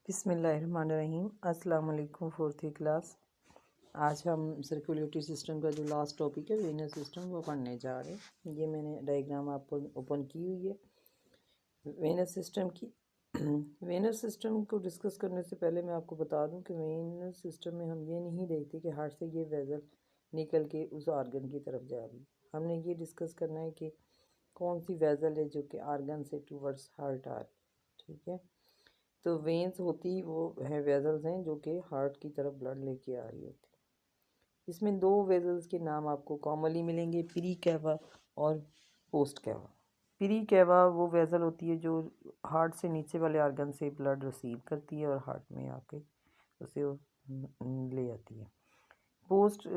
बिस्मिल्लाहिर्रहमानिर्रहीम। अस्सलाम वालेकुम फोर्थ क्लास। आज हम सर्कुलेटरी सिस्टम का जो लास्ट टॉपिक है वेनस सिस्टम वो पढ़ने जा रहे हैं। ये मैंने डायग्राम आपको ओपन की हुई है वेनस सिस्टम की। वेनस सिस्टम को डिस्कस करने से पहले मैं आपको बता दूं कि वेनस सिस्टम में हम ये नहीं देखते कि हार्ट से ये वेजल निकल के उस आर्गन की तरफ जा रही। हमने ये डिस्कस करना है कि कौन सी वेजल है जो कि आर्गन से टूवर्ड्स हार्ट आ रही। ठीक है, तो वेंस होती वो है वेजल्स हैं जो कि हार्ट की तरफ ब्लड लेके आ रही होती है। इसमें दो वेजल्स के नाम आपको कॉमनली मिलेंगे, प्री कैवा और पोस्ट कैवा। प्री कैवा वो वेजल होती है जो हार्ट से नीचे वाले आर्गन से ब्लड रिसीव करती है और हार्ट में आके उसे ले आती है। पोस्ट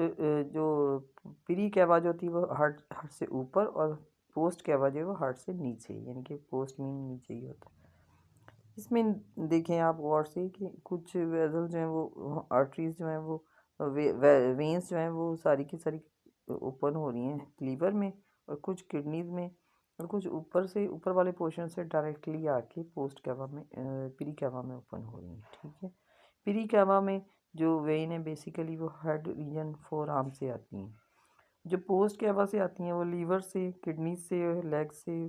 जो प्री कैवा जो होती है वो हार्ट से ऊपर और पोस्ट कैवा जो है वो हार्ट से नीचे, यानी कि पोस्ट मीन नीचे ही होता है। इसमें देखें आप गौर से कि कुछ वेजल जो हैं वो आर्टरीज जो हैं वो वेंस जो हैं वो सारी की सारी ओपन हो रही हैं लीवर में, और कुछ किडनीज में, और कुछ ऊपर से ऊपर वाले पोर्शन से डायरेक्टली आके पोस्ट कैवा में प्री कैवा में ओपन हो रही हैं। ठीक है, प्री कैवा में जो वेन है बेसिकली वो हेड रीजन फोर आर्म से आती हैं। जो पोस्ट कैवा से आती हैं वो लीवर से, किडनी से, लेग से,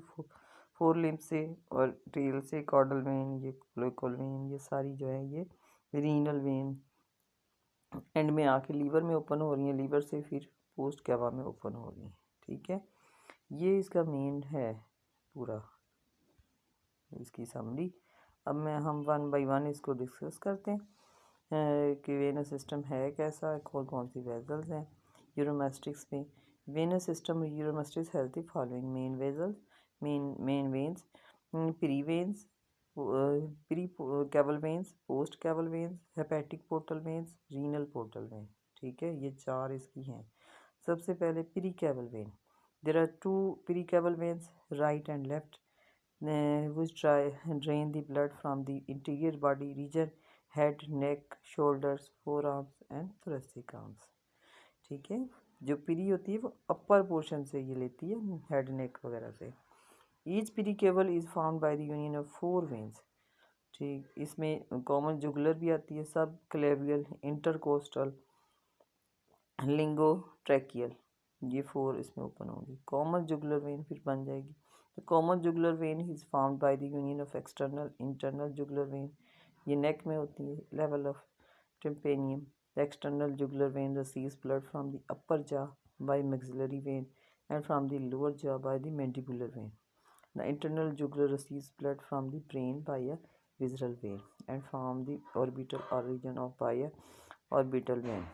फोर लिम्ब से और टेल से, कॉर्डल वेन, ये क्लोइकल वेन, ये सारी जो है ये रीनल वेन एंड में आके लीवर में ओपन हो रही हैं, लीवर से फिर पोस्ट कैवा में ओपन हो रही हैं। ठीक है, ये इसका मेन है पूरा इसकी समरी। अब हम वन बाय वन इसको डिस्कस करते हैं कि वेनस सिस्टम है कैसा, कौन कौन सी वेजल्स हैं। यूरोमेस्टिक्स में venous system Uromastix has the following main vessels, main veins, pre veins, pre caval veins, post caval veins, hepatic portal veins, renal portal vein. ठीक है, ये चार इसकी हैं। सबसे पहले pre caval vein, there are two pre caval veins, right and left, which drain the blood from the interior body region, head, neck, shoulders, forearms and thoracic arms। ठीक है, जो पीरी होती है वो अपर पोर्शन से ये लेती है, हेड नेक वगैरह से। ईच पीरी केबल is found by the union of four veins. ठीक, इसमें कॉमन जुगुलर भी आती है, सब क्लेवियल, इंटरकोस्टल, लिंगो ट्रैकियल, ये फोर इसमें ओपन होंगी। कॉमन जुगुलर वेन फिर बन जाएगी। The common jugular vein is formed by the union of external internal jugular vein, ये neck में होती है, level of tympanium। The external jugular vein receives blood from the upper jaw by maxillary vein and from the lower jaw by the mandibular vein। The internal jugular receives blood from the brain by a visceral vein and from the orbital region of by a orbital vein।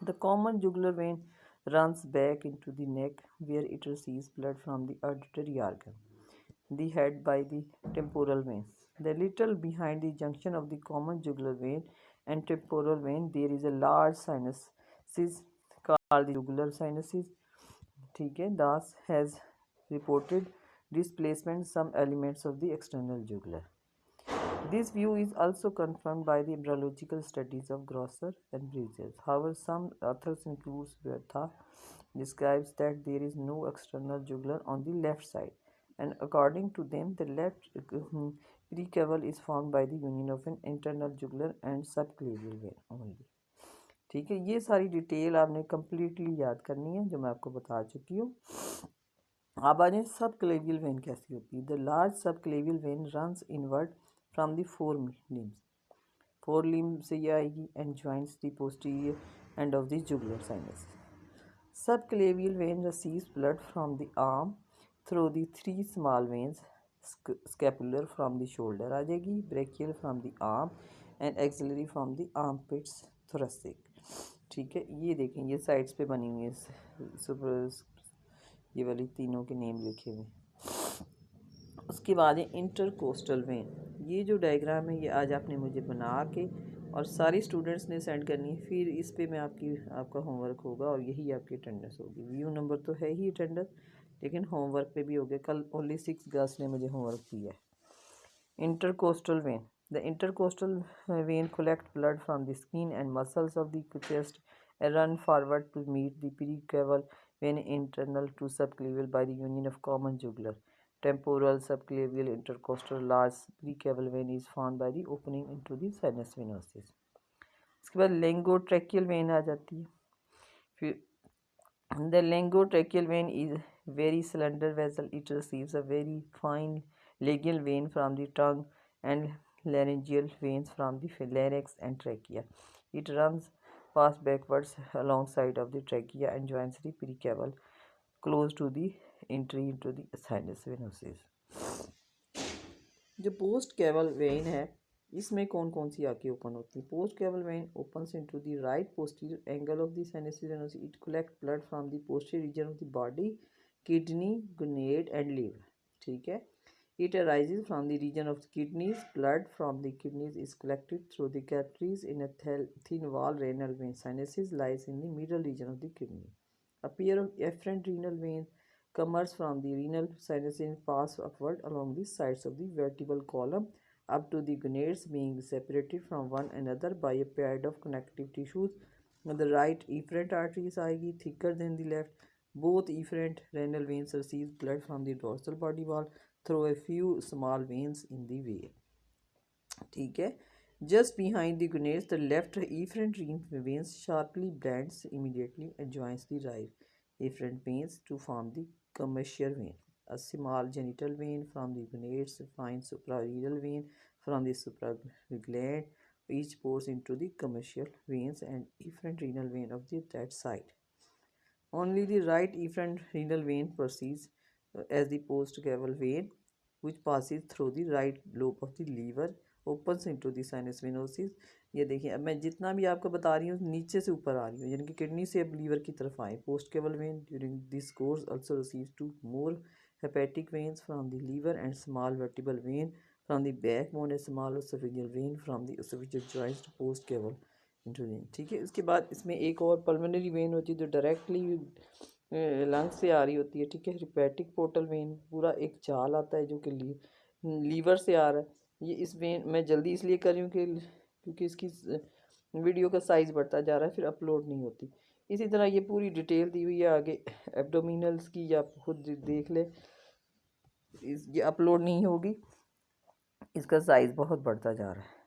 The common jugular vein runs back into the neck where it receives blood from the auditory organ, the head by the temporal vein. The little behind the junction of the common jugular vein and temporal vein there is a large sinus called the jugular sinuses। ठीक है, thus has reported displacement some elements of the external jugular। This view is also confirmed by the embryological studies of Grosser and Bridges। However, some authors include Bertha describes that there is no external jugular on the left side, and according to them, the left precaval is formed by the union of an internal jugular and subclavial vein only। ठीक है, ये सारी detail आपने completely याद करनी है जो मैं आपको बता चुकी हूँ। अब आ जाए सब क्लेवियल वेन कैसी होती है। The large subclavian vein runs inward from the forelimbs, forelimb से ये आएगी and joins the posterior end of the jugular sinus. Subclavian vein receives blood from the arm through the three small veins, scapular from the shoulder आ जाएगी, brachial from the arm and axillary from the armpits, thoracic. ठीक है, ये देखें ये sides पे बनी हुई है, ये वाली तीनों के नेम लिखे हुए। उसके बाद है इंटरकोस्टल वेन। ये जो डायग्राम है ये आज आपने मुझे बना के और सारे स्टूडेंट्स ने सेंड करनी है, फिर इस पे मैं आपका होमवर्क होगा और यही आपकी अटेंडेंस होगी। व्यू नंबर तो है ही अटेंडेंस, लेकिन होमवर्क पे भी हो गया। कल ओनली 6 गर्ल्स ने मुझे होमवर्क दिया है। Intercostal when, the intercostal when collect blood from the skin and muscles of the chest and run forward to meet the precaval vein internal to subclavial by the union of common jugular temporal, subclavian, intercostal, large precaval vein is found by the opening into the sinus venosus. इसके बाद lengotracheal vein आ जाती है. फिर the lengotracheal vein is very slender vessel. It receives a very fine labial vein from the tongue and laryngeal veins from the larynx and trachea. It runs past backwards alongside of the trachea and joins the precaval close to the entry into the sinus venosus. जो post caval when है इसमें कौन कौन सी आके open होती है. Post caval when opens into the right posterior angle of the sinus venosus. It collects blood from the posterior region of the body, kidney, gonad and liver. ठीक है. It arises from the region of the kidneys. Blood from the kidneys is collected through the capillaries in a thin wall renal vein. Sinuses lies in the middle region of the kidney. A pair of efferent renal veins comes from the renal sinus and pass upward along the sides of the vertebral column up to the gonads, being separated from one another by a pair of connective tissues. On the right efferent arteries आएगी thicker than the left. Both efferent renal veins receive blood from the dorsal body wall through a few small veins in the way. ठीक है. Just behind the gonads, the left efferent veins sharply branches immediately and joins the right efferent veins to form the commissure vein. A small genital vein from the gonads, a fine suprarenal vein from the supragland, each pours into the commissure veins and efferent renal vein of the that side. Only the right efferent renal vein proceeds as the postcaval vein, which passes through the right lobe of the liver, opens into the sinus venosus. ये देखिए अब मैं जितना भी आपको बता रही हूँ नीचे से ऊपर आ रही हूँ यानी कि किडनी से अब लीवर की तरफ आए. postcaval vein during this course also receives two more hepatic veins from the liver and small vertebral vein from the backbone, a small esophageal vein from the esophageal joints to postcaval into the. ठीक है. इसके बाद इसमें एक और pulmonary vein होती है जो डायरेक्टली लंग्स से आ रही होती है. ठीक है. हेपेटिक पोर्टल वेन पूरा एक जाल आता है जो कि लीवर से आ रहा है. ये इस वेन मैं जल्दी इसलिए कर रही हूँ कि क्योंकि इसकी वीडियो का साइज़ बढ़ता जा रहा है फिर अपलोड नहीं होती. इसी तरह ये पूरी डिटेल दी हुई है आगे एब्डोमिनल्स की, या आप खुद देख ले. ये अपलोड नहीं होगी, इसका साइज़ बहुत बढ़ता जा रहा है.